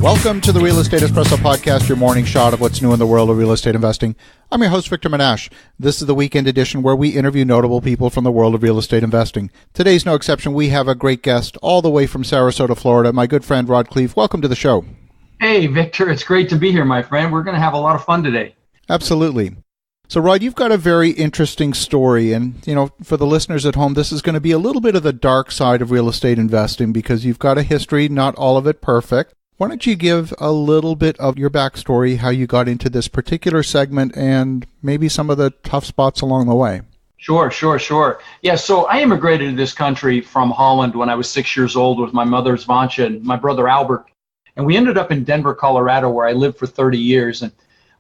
Welcome to the Real Estate Espresso Podcast, your morning shot of what's new in the world of real estate investing. I'm your host, Victor Menashe. This is the weekend edition where we interview notable people from the world of real estate investing. Today's no exception. We have a great guest all the way from Sarasota, Florida, my good friend, Khleif. Welcome to the show. Hey, Victor. It's great to be here, my friend. We're going to have a lot of fun today. Absolutely. So, Rod, you've got a very interesting story, and, for the listeners at home, this is going to be a little bit of the dark side of real estate investing because you've got a history, not all of it perfect. Why don't you give a little bit of your backstory, how you got into this particular segment, and maybe some of the tough spots along the way? Sure. Yeah, so I immigrated to this country from Holland when I was 6 years old with my mother's Vansha and my brother Albert. And we ended up in Denver, Colorado, where I lived for 30 years. And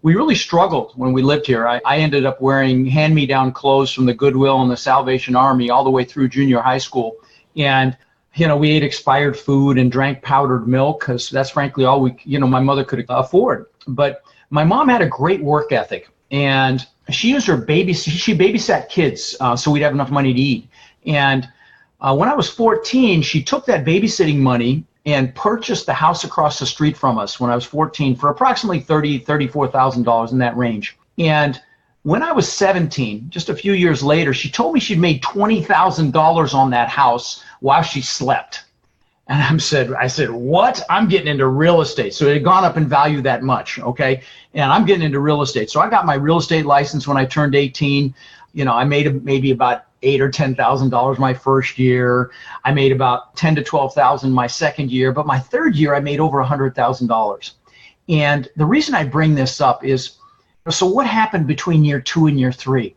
we really struggled when we lived here. I ended up wearing hand-me-down clothes from the Goodwill and the Salvation Army all the way through junior high school. And we ate expired food and drank powdered milk because that's frankly all my mother could afford. But my mom had a great work ethic, and she used her she babysat kids so we'd have enough money to eat. And when I was 14, she took that babysitting money and purchased the house across the street from us when I was 14 for approximately $34,000 in that range. And when I was 17, just a few years later, she told me she'd made $20,000 on that house while she slept. And I said, what? I'm getting into real estate. So it had gone up in value that much, okay? And I'm getting into real estate. So I got my real estate license when I turned 18. I made maybe about $8,000 or $10,000 my first year. I made about $10,000 to $12,000 my second year. But my third year, I made over $100,000. And the reason I bring this up is, so what happened between year 2 and year 3?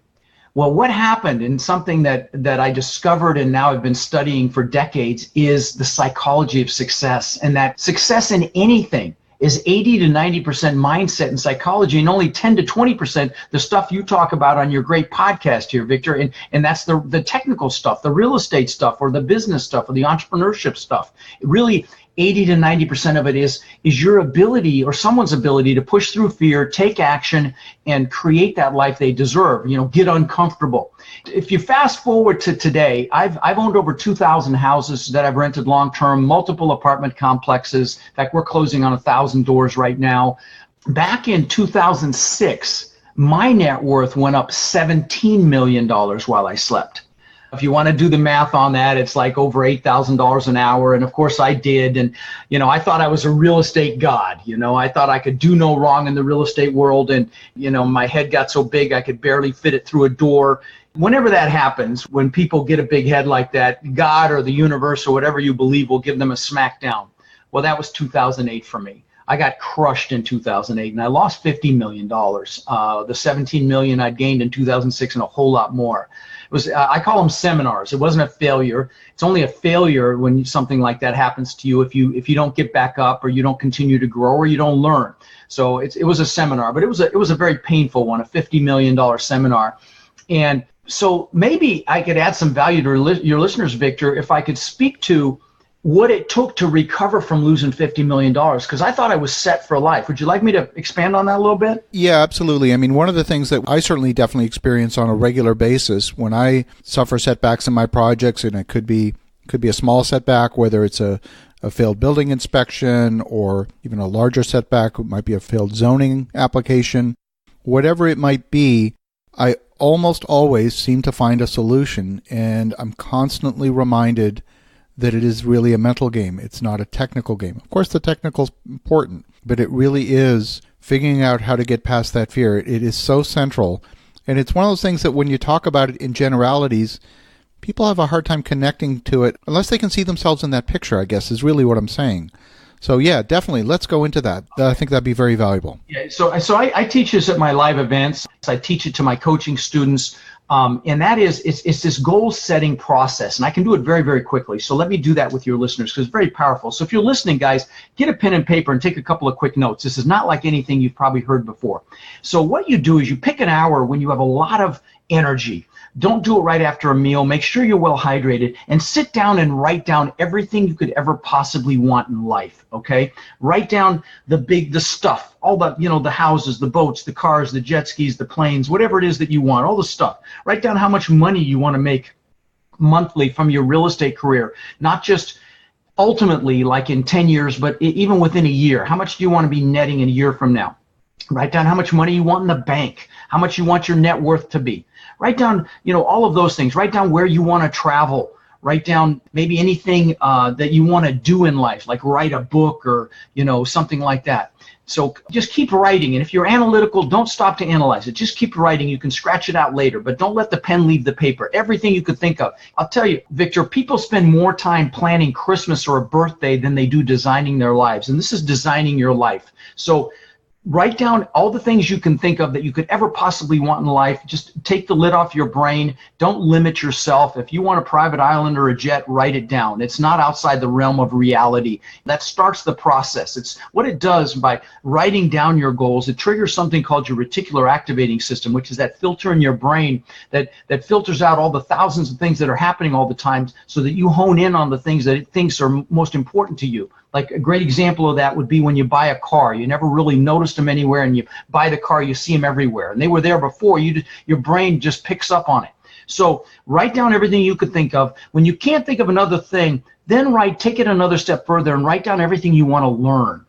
Well, what happened, and something that I discovered and now I've been studying for decades, is the psychology of success. And that success in anything is 80 to 90% mindset and psychology, and only 10 to 20% the stuff you talk about on your great podcast here, Victor. And that's the technical stuff, the real estate stuff, or the business stuff, or the entrepreneurship stuff. Really, 80 to 90% of it is your ability or someone's ability to push through fear, take action, and create that life they deserve, get uncomfortable. If you fast forward to today, I've owned over 2,000 houses that I've rented long-term, multiple apartment complexes. In fact, we're closing on 1,000 doors right now. Back in 2006, my net worth went up $17 million while I slept. If you want to do the math on that, it's like over $8,000 an hour. And of course I did. And, I thought I was a real estate god. I thought I could do no wrong in the real estate world. And, my head got so big I could barely fit it through a door. Whenever that happens, when people get a big head like that, God or the universe or whatever you believe will give them a smack down. Well, that was 2008 for me. I got crushed in 2008 and I lost $50 million. The $17 million I'd gained in 2006 and a whole lot more. It was, I call them seminars. It wasn't a failure. It's only a failure when something like that happens to you if you don't get back up or you don't continue to grow or you don't learn. So it was a seminar, but it was a very painful one, a $50 million seminar. And so maybe I could add some value to your listeners, Victor, if I could speak to what it took to recover from losing $50 million, because I thought I was set for life. Would you like me to expand on that a little bit? Yeah, absolutely. I mean, one of the things that I certainly definitely experience on a regular basis when I suffer setbacks in my projects, and it could be a small setback, whether it's a failed building inspection or even a larger setback, it might be a failed zoning application, whatever it might be, I almost always seem to find a solution, and I'm constantly reminded that it is really a mental game. It's not a technical game. Of course, the technical is important, but it really is figuring out how to get past that fear. It is so central. And it's one of those things that when you talk about it in generalities, people have a hard time connecting to it unless they can see themselves in that picture, I guess, is really what I'm saying. So yeah, definitely. Let's go into that. I think that'd be very valuable. Yeah. So I teach this at my live events. I teach it to my coaching students. And that is, it's this goal-setting process, and I can do it very, very quickly. So let me do that with your listeners because it's very powerful. So if you're listening, guys, get a pen and paper and take a couple of quick notes. This is not like anything you've probably heard before. So what you do is you pick an hour when you have a lot of energy. Don't do it right after a meal. Make sure you're well hydrated and sit down and write down everything you could ever possibly want in life, okay? Write down the stuff, all the houses, the boats, the cars, the jet skis, the planes, whatever it is that you want, all the stuff. Write down how much money you want to make monthly from your real estate career, not just ultimately, like in 10 years, but even within a year, how much do you want to be netting in a year from now? Write down how much money you want in the bank, how much you want your net worth to be. Write down, all of those things. Write down where you want to travel. Write down maybe anything that you want to do in life, like write a book or, something like that. So just keep writing. And if you're analytical, don't stop to analyze it. Just keep writing. You can scratch it out later, but don't let the pen leave the paper. Everything you could think of. I'll tell you, Victor, people spend more time planning Christmas or a birthday than they do designing their lives. And this is designing your life. So write down all the things you can think of that you could ever possibly want in life. Just take the lid off your brain. Don't limit yourself. If you want a private island or a jet, write it down. It's not outside the realm of reality. That starts the process. It's what it does by writing down your goals. It triggers something called your reticular activating system, which is that filter in your brain that filters out all the thousands of things that are happening all the time so that you hone in on the things that it thinks are most important to you. Like a great example of that would be when you buy a car. You never really noticed them anywhere, and you buy the car, you see them everywhere. And they were there before. Your brain just picks up on it. So write down everything you could think of. When you can't think of another thing, then take it another step further and write down everything you want to learn.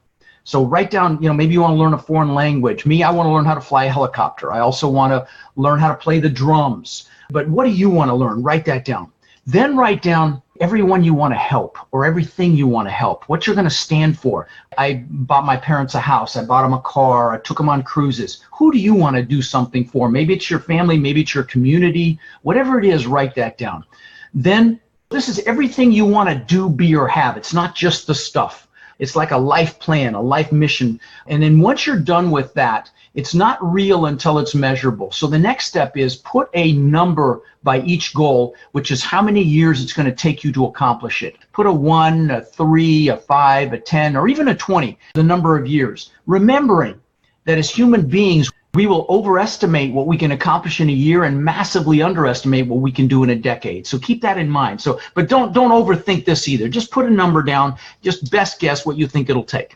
So write down, maybe you want to learn a foreign language. Me, I want to learn how to fly a helicopter. I also want to learn how to play the drums. But what do you want to learn? Write that down. Then write down everyone you want to help or everything you want to help, what you're going to stand for. I bought my parents a house. I bought them a car. I took them on cruises. Who do you want to do something for? Maybe it's your family. Maybe it's your community. Whatever it is, write that down. Then this is everything you want to do, be, or have. It's not just the stuff. It's like a life plan, a life mission. And then once you're done with that, it's not real until it's measurable. So the next step is put a number by each goal, which is how many years it's going to take you to accomplish it. Put a 1, a 3, a 5, a 10, or even a 20, the number of years. Remembering that as human beings, we will overestimate what we can accomplish in a year and massively underestimate what we can do in a decade. So keep that in mind. But don't overthink this either. Just put a number down. Just best guess what you think it'll take.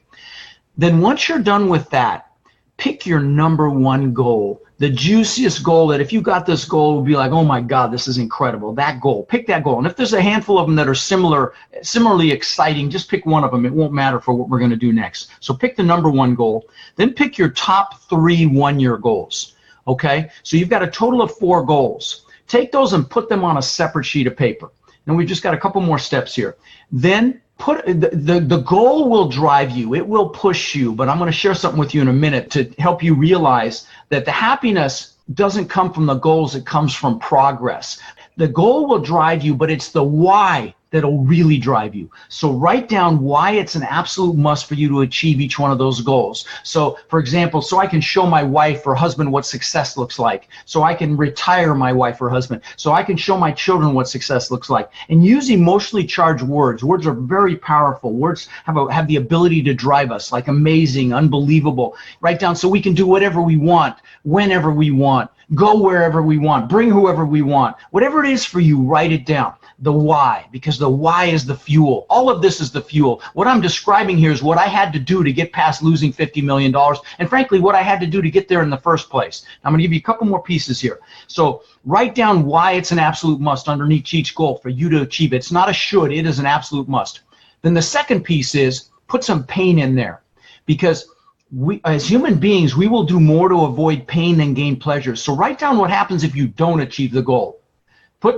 Then once you're done with that, pick your number one goal, the juiciest goal that if you got this goal would be like, oh my God, this is incredible. That goal, pick that goal. And if there's a handful of them that are similarly exciting, just pick one of them. It won't matter for what we're going to do next. So pick the number one goal, then pick your top 3 one-year goals. Okay, so you've got a total of 4 goals. Take those and put them on a separate sheet of paper. And we've just got a couple more steps here. Then put the goal will drive you. It will push you. But I'm going to share something with you in a minute to help you realize that the happiness doesn't come from the goals. It comes from progress. The goal will drive you, but it's the why that'll really drive you. So write down why it's an absolute must for you to achieve each one of those goals. So, for example, so I can show my wife or husband what success looks like. So I can retire my wife or husband. So I can show my children what success looks like. And use emotionally charged words. Words are very powerful. Words have the ability to drive us, like amazing, unbelievable. Write down so we can do whatever we want, whenever we want, go wherever we want, bring whoever we want. Whatever it is for you, write it down. The why, because the why is the fuel. All of this is the fuel. What I'm describing here is what I had to do to get past losing $50 million, and frankly, what I had to do to get there in the first place. I'm going to give you a couple more pieces here. So write down why it's an absolute must underneath each goal for you to achieve it. It's not a should, it is an absolute must. Then the second piece is put some pain in there, because we, as human beings, we will do more to avoid pain than gain pleasure. So write down what happens if you don't achieve the goal.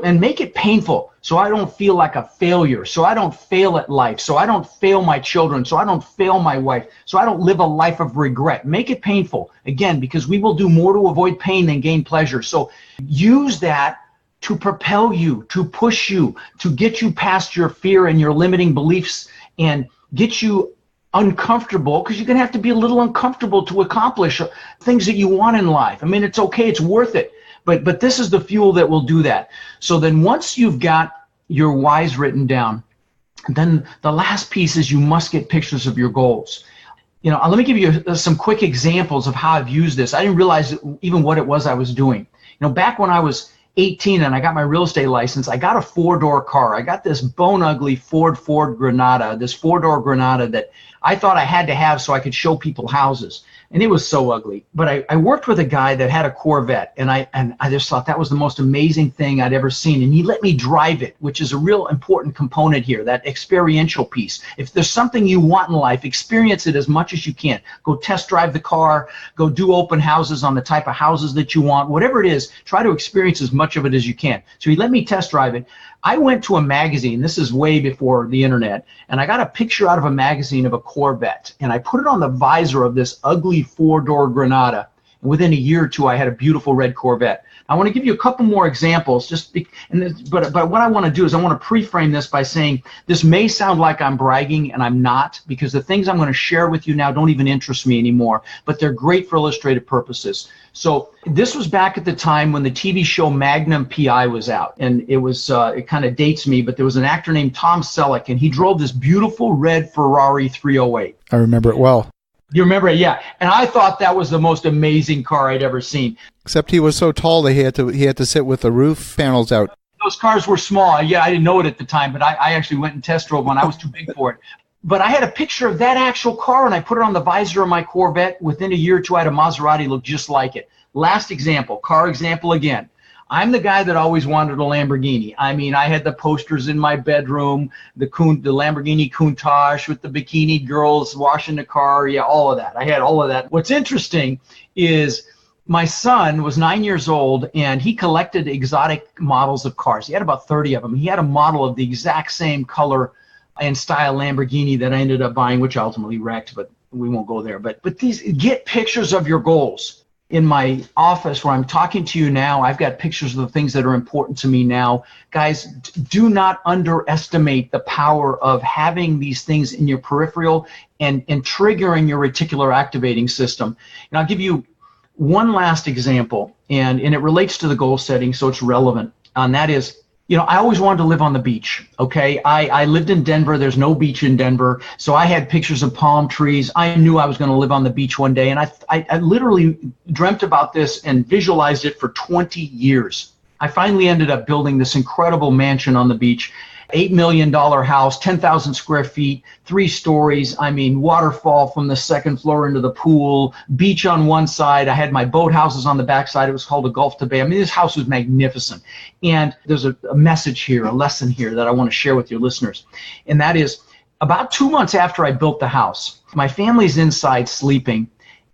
And make it painful so I don't feel like a failure, so I don't fail at life, so I don't fail my children, so I don't fail my wife, so I don't live a life of regret. Make it painful, again, because we will do more to avoid pain than gain pleasure. So use that to propel you, to push you, to get you past your fear and your limiting beliefs and get you uncomfortable, because you're going to have to be a little uncomfortable to accomplish things that you want in life. I mean, it's okay, it's worth it. But this is the fuel that will do that. So then once you've got your whys written down, then the last piece is you must get pictures of your goals. Let me give you some quick examples of how I've used this. I didn't realize even what it was I was doing. Back when I was 18 and I got my real estate license, I got a 4-door car. I got this bone ugly Ford Granada, this 4-door Granada that I thought I had to have so I could show people houses. And it was so ugly. But I worked with a guy that had a Corvette, and I just thought that was the most amazing thing I'd ever seen. And he let me drive it, which is a real important component here, that experiential piece. If there's something you want in life, experience it as much as you can. Go test drive the car, go do open houses on the type of houses that you want, whatever it is, try to experience as much of it as you can. So he let me test drive it. I went to a magazine, this is way before the internet, and I got a picture out of a magazine of a Corvette, and I put it on the visor of this ugly 4-door Granada, and within a year or two I had a beautiful red Corvette. I want to give you a couple more examples, but what I want to do is I want to pre-frame this by saying this may sound like I'm bragging, and I'm not, because the things I'm going to share with you now don't even interest me anymore, but they're great for illustrative purposes. So this was back at the time when the TV show Magnum PI was out, and it was it kind of dates me, but there was an actor named Tom Selleck, and he drove this beautiful red Ferrari 308. I remember it well. You remember it, yeah. And I thought that was the most amazing car I'd ever seen. Except he was so tall that he had to sit with the roof panels out. Those cars were small. Yeah, I didn't know it at the time, but I actually went and test drove one. I was too big for it. But I had a picture of that actual car, and I put it on the visor of my Corvette. Within a year or two, I had a Maserati look just like it. Last example, car example again. I'm the guy that always wanted a Lamborghini. I mean, I had the posters in my bedroom, the Lamborghini Countach with the bikini girls washing the car, yeah, all of that. I had all of that. What's interesting is my son was 9 years old, and he collected exotic models of cars. He had about 30 of them. He had a model of the exact same color and style Lamborghini that I ended up buying, which I ultimately wrecked, but we won't go there. But these, get pictures of your goals. In my office where I'm talking to you now, I've got pictures of the things that are important to me now. Guys, do not underestimate the power of having these things in your peripheral and triggering your reticular activating system. And I'll give you one last example, and it relates to the goal setting, so it's relevant. And that is, you know, I always wanted to live on the beach, okay? I lived in Denver. There's no beach in Denver. So I had pictures of palm trees. I knew I was going to live on the beach one day. And I literally dreamt about this and visualized it for 20 years. I finally ended up building this incredible mansion on the beach. $8 million house, 10,000 square feet, 3 stories. I mean, waterfall from the second floor into the pool, beach on one side. I had my boathouses on the back side. It was called a Gulf to Bay. I mean, this house was magnificent. And there's a message here, a lesson here that I want to share with your listeners. And that is, about 2 months after I built the house, my family's inside sleeping.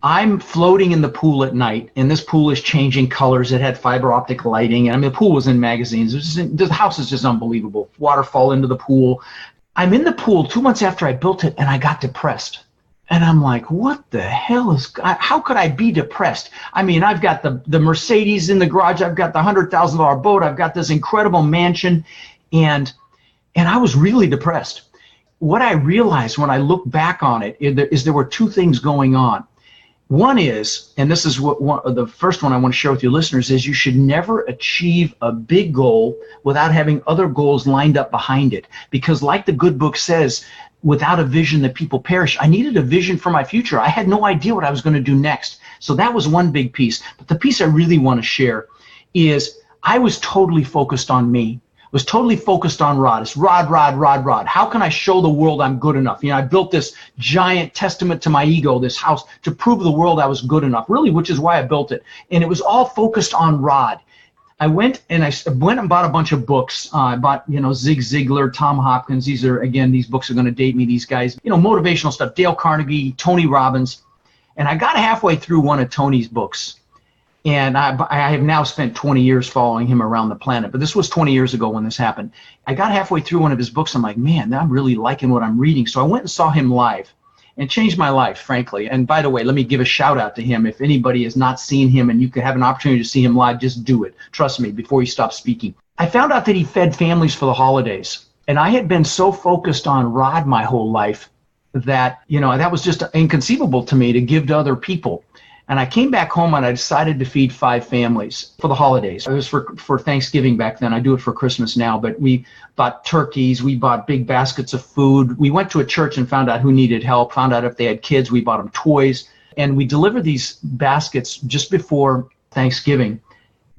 I'm floating in the pool at night, and this pool is changing colors. It had fiber optic lighting, and I mean, the pool was in magazines. The house is just unbelievable. Waterfall into the pool. I'm in the pool 2 months after I built it, and I got depressed. And I'm like, what the hell how could I be depressed? I mean, I've got the Mercedes in the garage. I've got the $100,000 boat. I've got this incredible mansion, and I was really depressed. What I realized when I look back on it is there were 2 things going on. One is, and this is the first one I want to share with your listeners, is you should never achieve a big goal without having other goals lined up behind it. Because like the good book says, without a vision, the people perish. I needed a vision for my future. I had no idea what I was going to do next. So that was one big piece. But the piece I really want to share is I was totally focused on me. Was totally focused on Rod. It's Rod. How can I show the world I'm good enough? You know, I built this giant testament to my ego, this house, to prove to the world I was good enough, really, which is why I built it. And it was all focused on Rod. I went and bought a bunch of books. I bought, you know, Zig Ziglar, Tom Hopkins. These books are going to date me, these guys. You know, motivational stuff, Dale Carnegie, Tony Robbins. And I got halfway through one of Tony's books. And I have now spent 20 years following him around the planet. But this was 20 years ago when this happened. I got halfway through one of his books. I'm like, man, I'm really liking what I'm reading. So I went and saw him live. And it changed my life, frankly. And by the way, let me give a shout out to him. If anybody has not seen him and you could have an opportunity to see him live, just do it. Trust me, before you stop speaking. I found out that he fed families for the holidays. And I had been so focused on Rod my whole life that, you know, that was just inconceivable to me to give to other people. And I came back home and I decided to feed 5 families for the holidays. It was for Thanksgiving back then. I do it for Christmas now. But we bought turkeys. We bought big baskets of food. We went to a church and found out who needed help, found out if they had kids. We bought them toys. And we delivered these baskets just before Thanksgiving.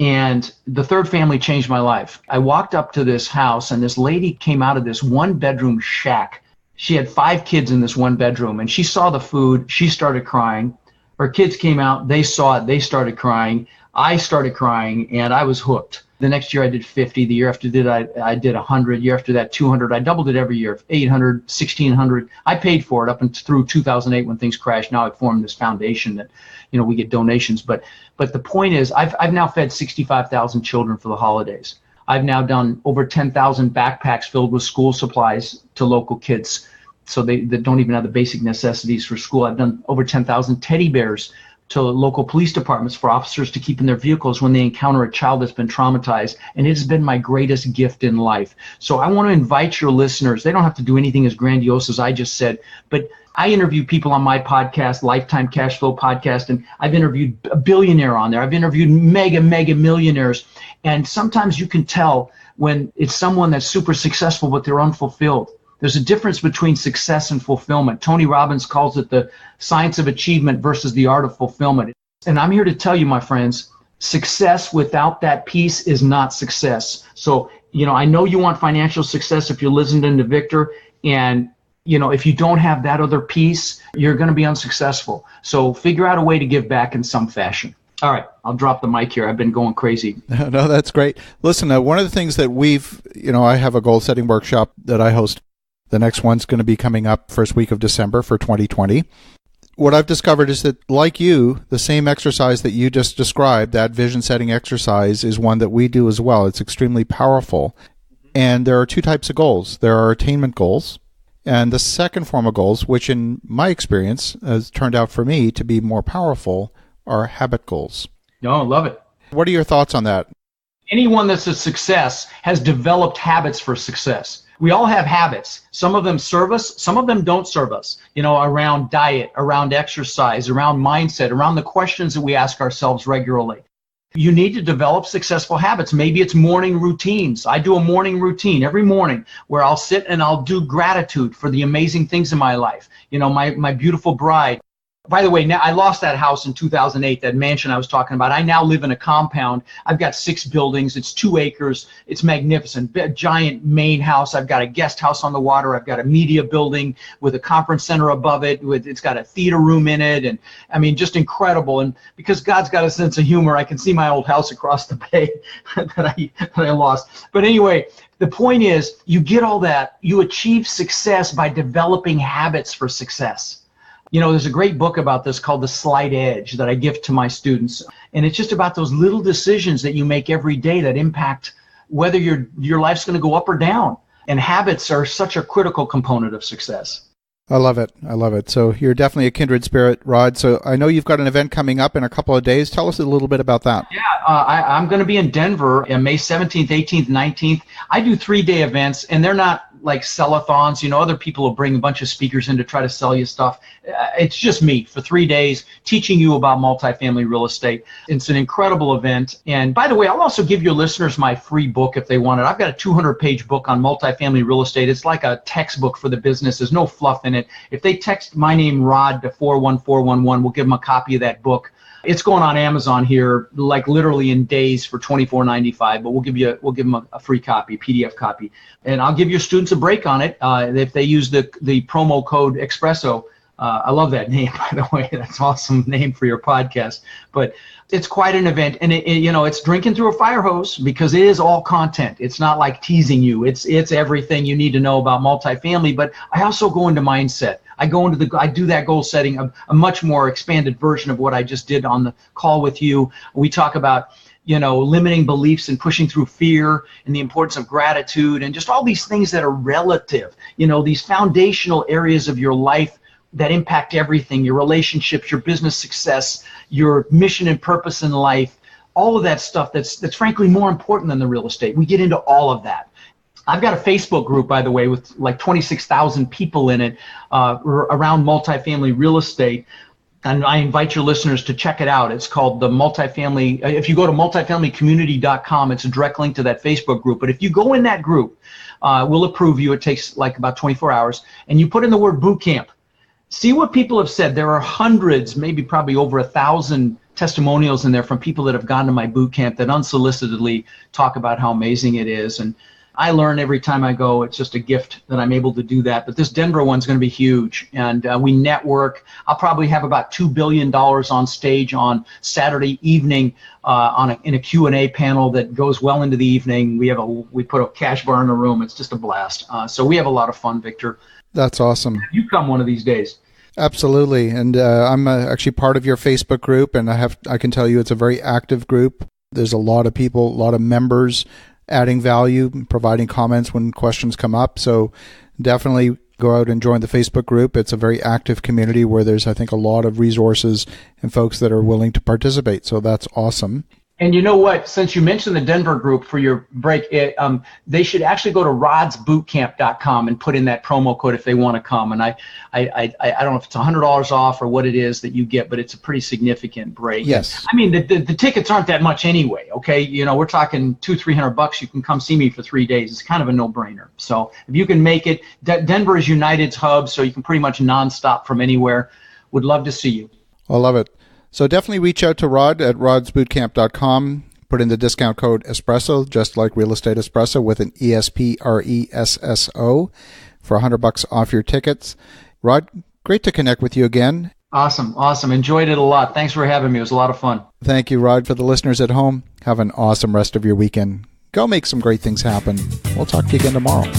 And the third family changed my life. I walked up to this house, and this lady came out of this one-bedroom shack. She had 5 kids in this one bedroom, and she saw the food. She started crying. Her kids came out. They saw it. They started crying. I started crying, and I was hooked. The next year I did 50. The year after that I did 100. Year after that 200. I doubled it every year. 800, 1600. I paid for it up and through 2008 when things crashed. Now I've formed this foundation that, we get donations. But the point is, I've now fed 65,000 children for the holidays. I've now done over 10,000 backpacks filled with school supplies to local kids, so they don't even have the basic necessities for school. I've done over 10,000 teddy bears to local police departments for officers to keep in their vehicles when they encounter a child that's been traumatized. And it has been my greatest gift in life. So I want to invite your listeners. They don't have to do anything as grandiose as I just said, but I interview people on my podcast, Lifetime Cash Flow Podcast, and I've interviewed a billionaire on there. I've interviewed mega millionaires. And sometimes you can tell when it's someone that's super successful, but they're unfulfilled. There's a difference between success and fulfillment. Tony Robbins calls it the science of achievement versus the art of fulfillment. And I'm here to tell you, my friends, success without that piece is not success. So, I know you want financial success if you're listening to Victor, and if you don't have that other piece, you're going to be unsuccessful. So figure out a way to give back in some fashion. All right, I'll drop the mic here. I've been going crazy. No, that's great. Listen, one of the things that I have a goal setting workshop that I host. The next one's going to be coming up first week of December for 2020. What I've discovered is that, like you, the same exercise that you just described, that vision setting exercise, is one that we do as well. It's extremely powerful. And there are 2 types of goals. There are attainment goals. And the second form of goals, which in my experience has turned out for me to be more powerful, are habit goals. Oh, I love it. What are your thoughts on that? Anyone that's a success has developed habits for success. We all have habits. Some of them serve us, some of them don't serve us, around diet, around exercise, around mindset, around the questions that we ask ourselves regularly. You need to develop successful habits. Maybe it's morning routines. I do a morning routine every morning where I'll sit and I'll do gratitude for the amazing things in my life. My beautiful bride. By the way, now I lost that house in 2008, that mansion I was talking about. I now live in a compound. I've got 6 buildings. It's 2 acres. It's magnificent. Giant main house. I've got a guest house on the water. I've got a media building with a conference center above it. It's got a theater room in it. And I mean, just incredible. And because God's got a sense of humor, I can see my old house across the bay that I lost. But anyway, the point is, you get all that. You achieve success by developing habits for success. There's a great book about this called The Slight Edge that I give to my students. And it's just about those little decisions that you make every day that impact whether your life's going to go up or down. And habits are such a critical component of success. I love it. I love it. So you're definitely a kindred spirit, Rod. So I know you've got an event coming up in a couple of days. Tell us a little bit about that. Yeah, I'm going to be in Denver on May 17th, 18th, 19th. I do 3-day events, and they're not like sell-a-thons. Other people will bring a bunch of speakers in to try to sell you stuff. It's just me for 3 days teaching you about multifamily real estate. It's an incredible event. And by the way, I'll also give your listeners my free book if they want it. I've got a 200-page book on multifamily real estate. It's like a textbook for the business. There's no fluff in it. If they text my name, Rod, to 41411, we'll give them a copy of that book. It's going on Amazon here, like literally in days for $24.95. But we'll give them a free copy, PDF copy, and I'll give your students a break on it if they use the promo code Espresso. I love that name, by the way. That's an awesome name for your podcast. But it's quite an event, and it's drinking through a fire hose because it is all content. It's not like teasing you. It's everything you need to know about multifamily. But I also go into mindset. I do that goal setting, a much more expanded version of what I just did on the call with you. We talk about, limiting beliefs and pushing through fear and the importance of gratitude and just all these things that are relative, these foundational areas of your life that impact everything, your relationships, your business success, your mission and purpose in life, all of that stuff that's frankly more important than the real estate. We get into all of that. I've got a Facebook group, by the way, with like 26,000 people in it around multifamily real estate. And I invite your listeners to check it out. It's called the Multifamily. If you go to multifamilycommunity.com, it's a direct link to that Facebook group. But if you go in that group, we'll approve you. It takes like about 24 hours. And you put in the word boot camp. See what people have said. There are hundreds, maybe probably over 1,000 testimonials in there from people that have gone to my boot camp that unsolicitedly talk about how amazing it is. And I learn every time I go. It's just a gift that I'm able to do that. But this Denver one's going to be huge. And we network. I'll probably have about $2 billion on stage on Saturday evening in a Q&A panel that goes well into the evening. We put a cash bar in the room. It's just a blast. So we have a lot of fun, Victor. That's awesome. You come one of these days. Absolutely. And I'm actually part of your Facebook group, and I can tell you it's a very active group. There's a lot of people, a lot of members adding value, providing comments when questions come up. So definitely go out and join the Facebook group. It's a very active community where there's, I think, a lot of resources and folks that are willing to participate. So that's awesome. And you know what? Since you mentioned the Denver group for your break, they should actually go to rodsbootcamp.com and put in that promo code if they want to come. And I don't know if it's $100 off or what it is that you get, but it's a pretty significant break. Yes. I mean, the tickets aren't that much anyway. Okay, you know, we're talking $200-300. You can come see me for 3 days. It's kind of a no-brainer. So if you can make it, Denver is United's hub, so you can pretty much nonstop from anywhere. Would love to see you. I love it. So definitely reach out to Rod at rodsbootcamp.com. Put in the discount code ESPRESSO, just like Real Estate Espresso, with an ESPRESSO for $100 off your tickets. Rod, great to connect with you again. Awesome. Enjoyed it a lot. Thanks for having me. It was a lot of fun. Thank you, Rod. For the listeners at home, have an awesome rest of your weekend. Go make some great things happen. We'll talk to you again tomorrow.